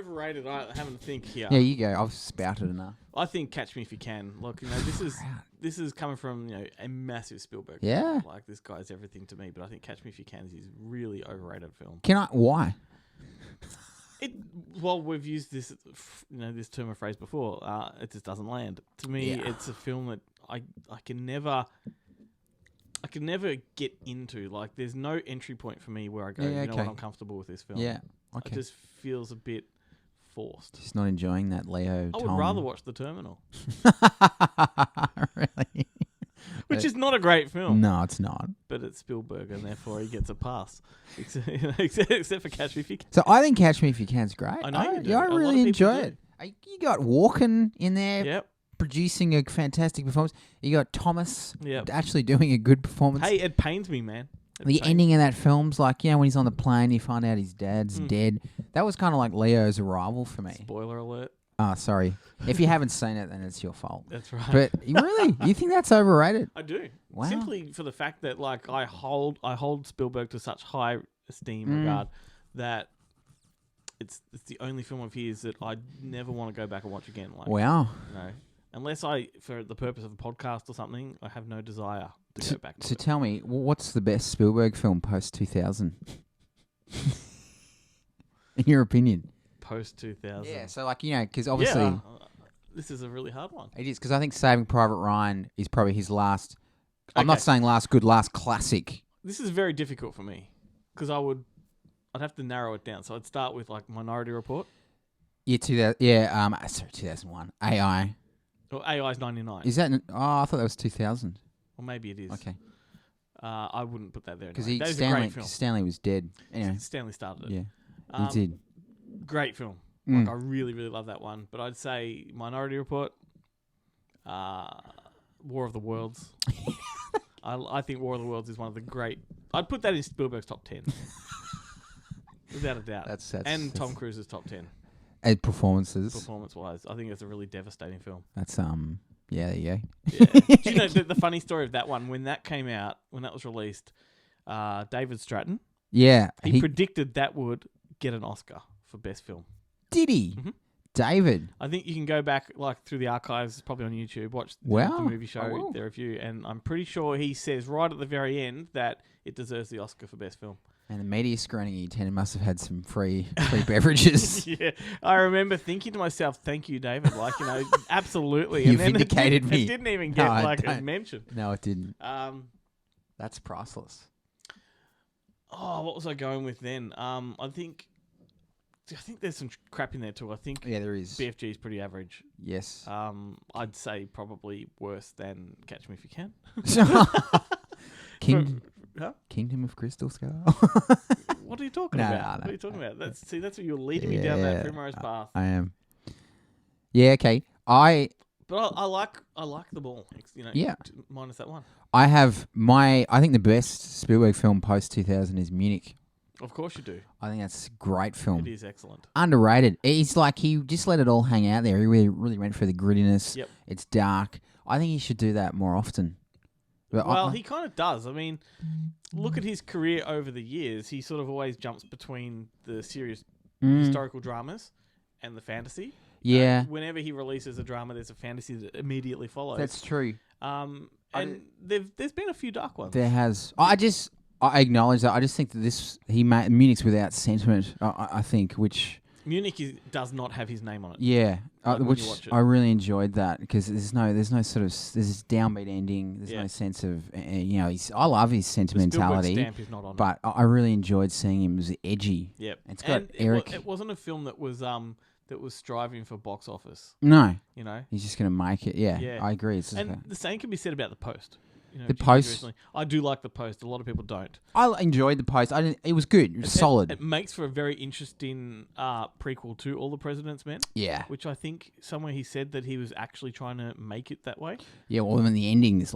Overrated. I haven't think here. Yeah, you go. I've spouted enough. I think Catch Me If You Can. Look, this is coming from a massive Spielberg. Yeah. Film. Like this guy's everything to me, but I think Catch Me If You Can is his really overrated film. Why? Well, we've used this this term or phrase before. It just doesn't land. To me, it's a film that I can never get into. Like, there's no entry point for me where I go, what, I'm comfortable with this film. Yeah. Okay. It just feels a bit forced. Just not enjoying that Leo. I would rather watch The Terminal. Really? Which is not a great film. No, it's not. But it's Spielberg, and therefore he gets a pass. Except for Catch Me If You Can. So I think Catch Me If You Can's great. I know you do. I really enjoy it. You got Walken in there. Yep. Producing a fantastic performance. You got Thomas actually doing a good performance. Hey, it pains me, man. The ending of that film's like, when he's on the plane, you find out his dad's dead. That was kind of like Leo's arrival for me. Spoiler alert. Oh, sorry. If you haven't seen it, then it's your fault. That's right. But really, you think that's overrated? I do. Wow. Simply for the fact that I hold Spielberg to such high esteem regard that it's the only film of his that I never want to go back and watch again. Wow. Unless for the purpose of a podcast or something, I have no desire to go back. So tell me, what's the best Spielberg film post 2000? In your opinion? Post 2000. Yeah. So because obviously this is a really hard one. It is, because I think Saving Private Ryan is probably his last. I'm not saying last classic. This is very difficult for me because I'd have to narrow it down. So I'd start with Minority Report. Yeah, 2001. AI. Well, AI's 99. Is that? I thought that was 2000. Well, maybe it is. Okay. I wouldn't put that there. Because anyway. Stanley was dead. Anyway. Stanley started it. Yeah, he did. Great film. I really, really love that one. But I'd say Minority Report, War of the Worlds. I think War of the Worlds is one of the great. I'd put that in Spielberg's top 10. Without a doubt. That's Tom Cruise's top 10. And performance-wise, I think it's a really devastating film. That's there you go. Yeah. Do you know the funny story of that one? When that came out, when that was released, David Stratton, he predicted that would get an Oscar for best film. Did he? Mm-hmm. David. I think you can go back through the archives, probably on YouTube, watch the movie show, their review, and I'm pretty sure he says right at the very end that it deserves the Oscar for best film. And the media screening you attended must have had some free beverages. Yeah, I remember thinking to myself, "Thank you, David." Absolutely. You vindicated me. It didn't even get a mention. No, it didn't. That's priceless. Oh, what was I going with then? I think there's some crap in there too. I think there is. BFG is pretty average. Yes. I'd say probably worse than Catch Me If You Can. Kingdom of Crystal Skull. What are you talking about? What are you talking about? That's what you're leading me down that primrose path. I am. Yeah. Okay. But I like them all. Minus that one. I think the best Spielberg film post 2000 is Munich. Of course you do. I think that's a great film. It is excellent. Underrated. It's like he just let it all hang out there. He really went for the grittiness. Yep. It's dark. I think he should do that more often. But he kind of does. I mean, look at his career over the years. He sort of always jumps between the serious historical dramas and the fantasy. Yeah. Whenever he releases a drama, there's a fantasy that immediately follows. That's true. And there's been a few dark ones. There has. I acknowledge that. I just think that Munich's without sentiment. I think, which Munich does not have his name on it. Yeah, which I really enjoyed that because there's no sort of there's this downbeat ending. There's no sense of I love his sentimentality. The Spielberg stamp is not on but I really enjoyed seeing him as edgy. Yep, it's got Eric. It wasn't a film that was striving for box office. No, he's just gonna make it. Yeah. I agree. And the same can be said about The Post. The Post. I do like The Post. A lot of people don't. I enjoyed The Post. It was good. It was solid. It makes for a very interesting prequel to All the President's Men. Yeah. Which I think somewhere he said that he was actually trying to make it that way. Yeah, well, when the ending is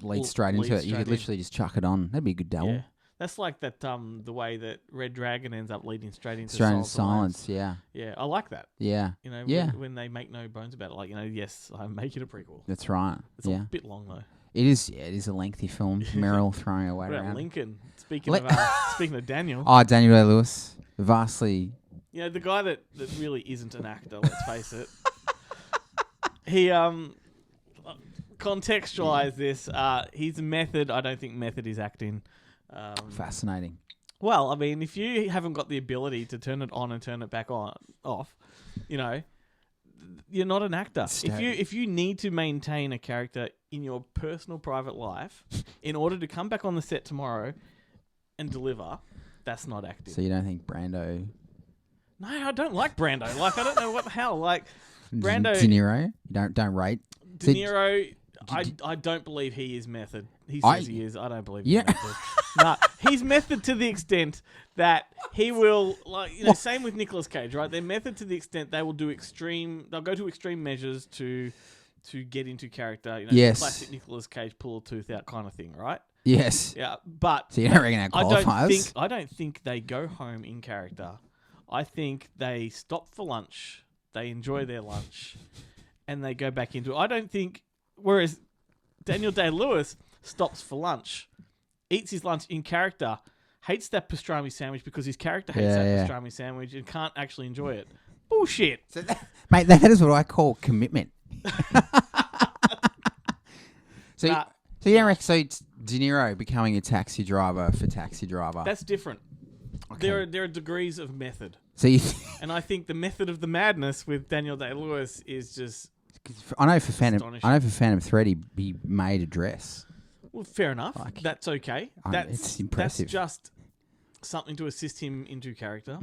leads straight into it, you could literally just chuck it on. That'd be a good double. Yeah. That's like that. The way that Red Dragon ends up leading straight into Silence. Yeah. Yeah, I like that. Yeah. When they make no bones about it, yes, I'm making a prequel. That's right. It's a bit long though. It is. Yeah, it is a lengthy film. Meryl throwing her weight around. Lincoln. Speaking of Daniel. Oh, Daniel DayLewis, vastly You know, the guy that really isn't an actor, let's face it. He contextualize this. His method, I don't think method is acting. Fascinating. Well, I mean, if you haven't got the ability to turn it on and turn it back off, you know, you're not an actor. If you need to maintain a character in your personal private life in order to come back on the set tomorrow and deliver, that's not acting. So you don't think Brando? No, I don't like Brando. Like, I don't know what the hell. Like, Brando... De Niro? You don't rate? De Niro... I don't believe he is method. He says he is. I don't believe he's method. Nah, he's method to the extent that he will, like, you know, same with Nicolas Cage, right? They're method to the extent they'll go to extreme measures to get into character. You know, yes. Classic Nicolas Cage pull a tooth out kind of thing, right? Yes. Yeah, but so you don't reckon that qualifies? I don't think they go home in character. I think they stop for lunch, they enjoy their lunch, and they go back into it. I don't think. Whereas Daniel Day-Lewis stops for lunch, eats his lunch in character, hates that pastrami sandwich because his character hates pastrami sandwich and can't actually enjoy it. Bullshit. So mate, that is what I call commitment. So it's De Niro becoming a taxi driver for Taxi Driver. That's different. Okay. There are degrees of method. So and I think the method of the madness with Daniel Day-Lewis is just... I know for Phantom Thread he made a dress. Well, fair enough. That's okay. It's impressive. That's just something to assist him into character.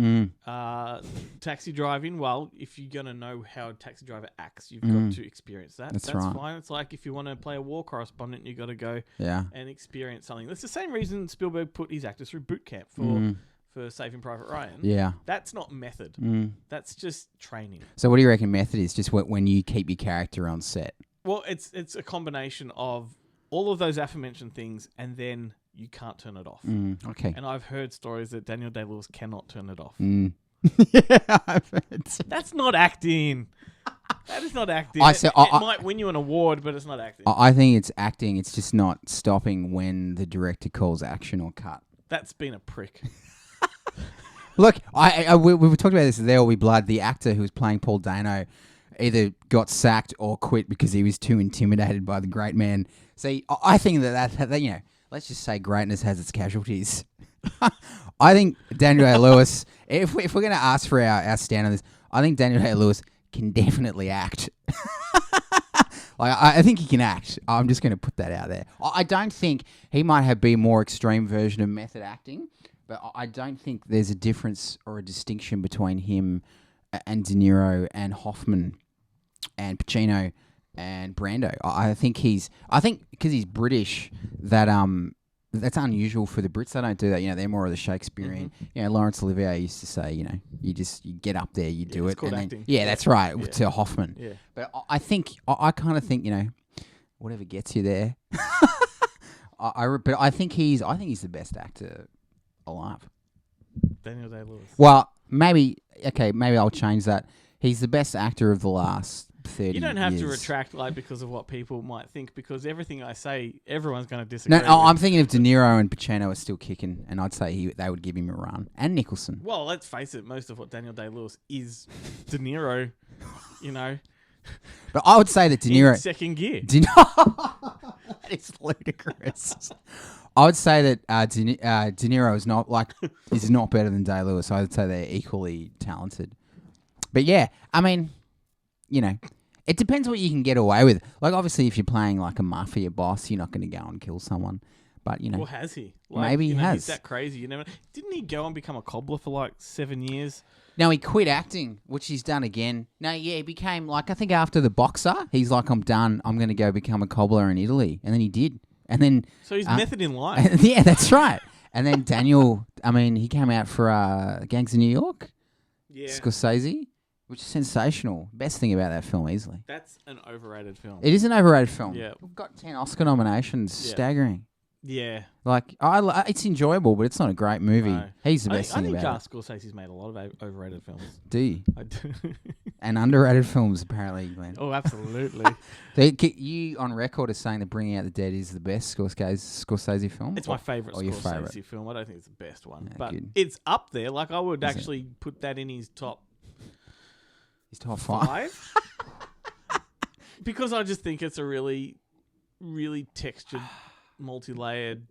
Taxi driving, well, if you're going to know how a taxi driver acts, you've got to experience that. That's right. Fine. It's like if you want to play a war correspondent, you've got to go and experience something. That's the same reason Spielberg put his actors through boot camp for Saving Private Ryan. Yeah. That's not method. That's just training. So what do you reckon method is? Just when you keep your character on set? Well, it's a combination of all of those aforementioned things and then you can't turn it off. Okay. And I've heard stories that Daniel Day-Lewis cannot turn it off. Yeah, I've heard. That's not acting. That is not acting. It might win you an award, but it's not acting. I think it's acting. It's just not stopping when the director calls action or cut. That's been a prick. Look, we were talking about this. There Will Be Blood. The actor who was playing Paul Dano either got sacked or quit because he was too intimidated by the great man. See, I think that you know, let's just say greatness has its casualties. I think Daniel Day-Lewis, if we're going to ask for our stand on this, I think Daniel Day-Lewis can definitely act. Like I think he can act. I'm just going to put that out there. I don't think he might be a more extreme version of method acting, but I don't think there's a difference or a distinction between him and De Niro and Hoffman and Pacino and Brando. I think because he's British that that's unusual for the Brits. They don't do that. You know, they're more of the Shakespearean. You know, Laurence Olivier used to say, you know, you get up there, you do it. It's called acting. That's right. To Hoffman. Yeah. But I kind of think, you know, whatever gets you there. But I think he's the best actor alive. Daniel Day-Lewis. Well, maybe I'll change that. He's the best actor of the last 30 years. You don't have to retract because of what people might think, because everything I say, everyone's going to disagree. No, I'm thinking if De Niro and Pacino are still kicking, and I'd say they would give him a run. And Nicholson. Well, let's face it, most of what Daniel Day-Lewis is De Niro, you know. But I would say that De Niro... in second gear. That is ludicrous. I would say that De Niro is not better than Day-Lewis. I would say they're equally talented. But yeah, I mean, you know, it depends what you can get away with. Like, obviously, if you're playing like a mafia boss, you're not going to go and kill someone. But, you know. Well, has he? Maybe he has. He's that crazy. You never. Didn't he go and become a cobbler for like 7 years? No, he quit acting, which he's done again. No, yeah, he became like, I think after The Boxer, he's like, I'm done. I'm going to go become a cobbler in Italy. And then he did. And then... So he's method in life. Yeah, that's right. And then Daniel, I mean, he came out for Gangs of New York. Yeah. Scorsese. Which is sensational. Best thing about that film, easily. That's an overrated film. It is an overrated film. Yeah. We've got 10 Oscar nominations. Yeah. Staggering. Yeah. Like, it's enjoyable, but it's not a great movie. No. He's the best thing about it. I think Scorsese's made a lot of overrated films. Do you? I do. And underrated films, apparently, Glenn. Oh, absolutely. You on record as saying that Bringing Out the Dead is the best Scorsese film? It's my favourite Scorsese film. I don't think it's the best one. But it's up there. Like, I would actually put that in his top... His top 5? Because I just think it's a really, really textured, multi-layered,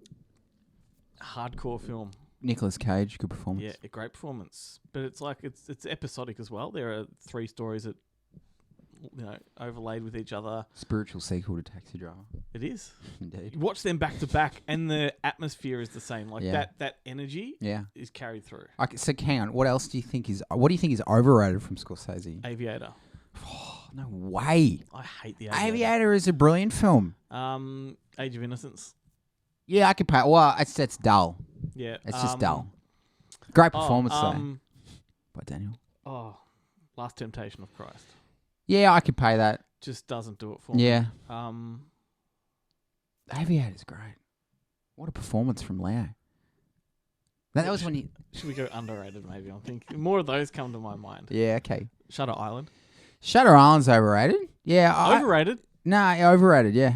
hardcore film. Nicolas Cage, good performance. Yeah, a great performance. But it's like it's episodic as well. There are 3 stories that overlaid with each other. Spiritual sequel to Taxi Driver. It is. Indeed. You watch them back to back, and the atmosphere is the same. Like that energy is carried through. Okay, so hang on. What else do you think is? What do you think is overrated from Scorsese? Aviator. Oh, no way. I hate the Aviator. Aviator is a brilliant film. Age of Innocence. Yeah, I could pay. Well, it's dull. Yeah, it's just dull. Great performance though. By Daniel. Oh, Last Temptation of Christ. Yeah, I could pay that. Just doesn't do it for me. Yeah. Aviator's great. What a performance from Leo. That was when he... Should we go underrated, maybe? I'm thinking more of those come to my mind. Yeah, okay. Shutter Island. Shutter Island's overrated? Yeah. Overrated? Nah, overrated, yeah.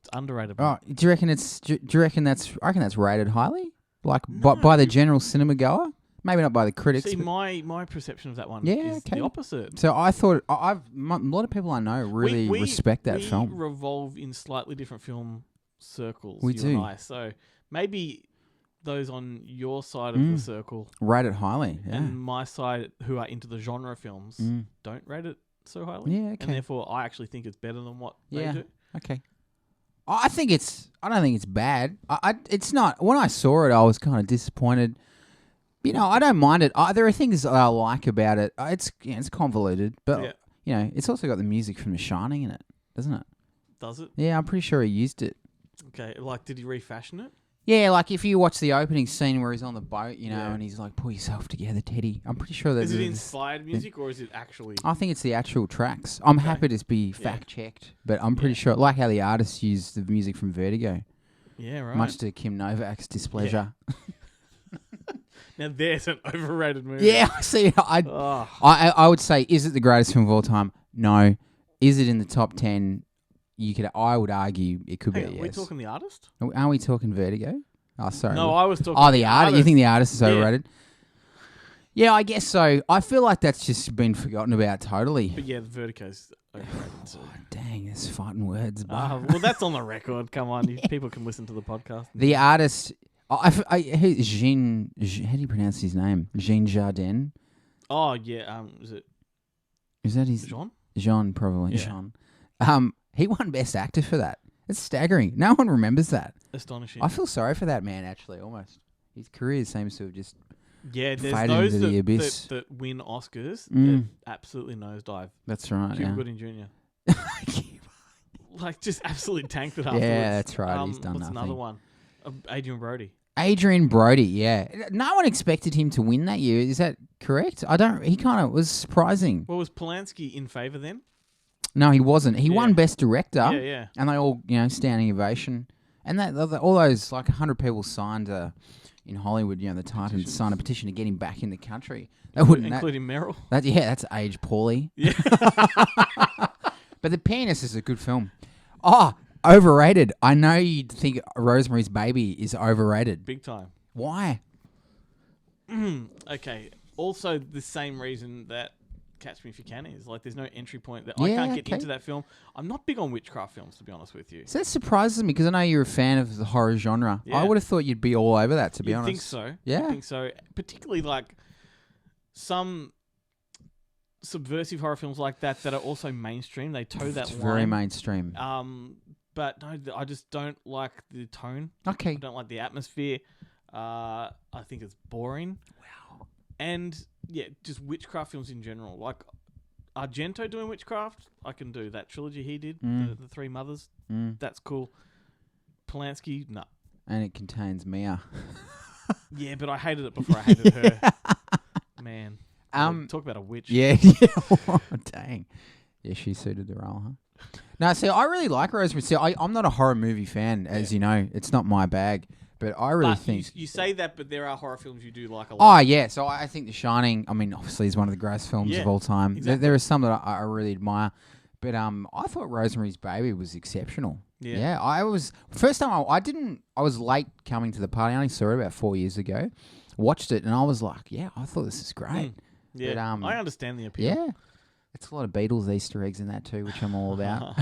It's underrated. Oh, do you reckon that's... I reckon that's rated highly? Like, by the general cinema goer? Maybe not by the critics. See, my perception of that one is the opposite. So I thought... a lot of people I know really respect that film. We revolve in slightly different film circles, we do. And I. So maybe those on your side of the circle... Rate it highly, yeah. And my side, who are into the genre films, don't rate it so highly. Yeah, okay. And therefore, I actually think it's better than what they do. Okay. I don't think it's bad. It's not. When I saw it, I was kind of disappointed. I don't mind it. There are things that I like about it. It's convoluted, but it's also got the music from The Shining in it, doesn't it? Does it? Yeah, I'm pretty sure he used it. Okay, like did he refashion it? Yeah, like if you watch the opening scene where he's on the boat, and he's like, "Pull yourself together, Teddy." I'm pretty sure that is it inspired music or is it actually? I think it's the actual tracks. I'm happy to be fact checked, but I'm pretty sure, like how the artists used the music from Vertigo. Yeah, right. Much to Kim Novak's displeasure. Yeah. Now there's an overrated movie. Yeah, see, I would say, is it the greatest film of all time? No. Is it in the top 10? I would argue it could be. Yes. Are we talking the artist? Are we talking Vertigo? Oh, sorry. No, I was talking. Oh, the artist. You think the artist is overrated? Yeah, I guess so. I feel like that's just been forgotten about totally. But yeah, the Vertigo's overrated. So. Oh, dang, there's fighting words. Well, that's on the record. Come on, people can listen to the podcast. The artist. Jean. How do you pronounce his name? Jean Jardin. Oh yeah. Is it? Is that his? Jean? Jean, probably. Yeah. Jean. He won Best Actor for that. It's staggering. No one remembers that. Astonishing. I feel sorry for that man, actually, almost. His career seems to have just there's faded those into the abyss. That win Oscars that absolutely nosedive. That's right, Cuba Gooding Jr. Like, just absolutely tanked it afterwards. Yeah, that's right. He's done what's nothing. Another one? Adrian Brody. Adrian Brody, yeah. No one expected him to win that year. Is that correct? He kind of was surprising. Well, was Polanski in favour then? No, he wasn't. He won Best Director. Yeah, yeah. And they all, standing ovation. And all those, 100 people signed in Hollywood, the Titans signed a petition to get him back in the country. Including Meryl. That's aged poorly. Yeah. But The Pianist is a good film. Oh, overrated. I know you'd think Rosemary's Baby is overrated. Big time. Why? Okay. Also, the same reason that Catch Me If You Can is. Like, there's no entry point. I can't get into that film. I'm not big on witchcraft films, to be honest with you. So that surprises me because I know you're a fan of the horror genre. Yeah. I would have thought you'd be all over that, to be honest. I think so. Yeah. I think so. Particularly, some subversive horror films like that are also mainstream. They toe that line. Very mainstream. But no, I just don't like the tone. Okay. I don't like the atmosphere. I think it's boring. Wow. And just witchcraft films in general. Like Argento doing witchcraft, I can do that trilogy he did, the Three Mothers. That's cool. Polanski, no. And it contains Mia. Yeah, but I hated it before I hated her. Man. Talk about a witch. Yeah. Oh, dang. Yeah, she suited the role, huh? No, see, I really like Rosemary. See, I'm not a horror movie fan, as you know. It's not my bag. But I really think... You say that, but there are horror films you do like a Oh, lot. yeah. So I think The Shining, I mean, obviously is one of the greatest films of all time. Exactly. There are some that I really admire. But I thought Rosemary's Baby was exceptional. Yeah. I was... First time I was late coming to the party. I only saw it about 4 years ago. Watched it, and I was like, yeah, I thought this is great. Yeah, but, I understand the appeal. Yeah. It's a lot of Beatles Easter eggs in that too, which I'm all about.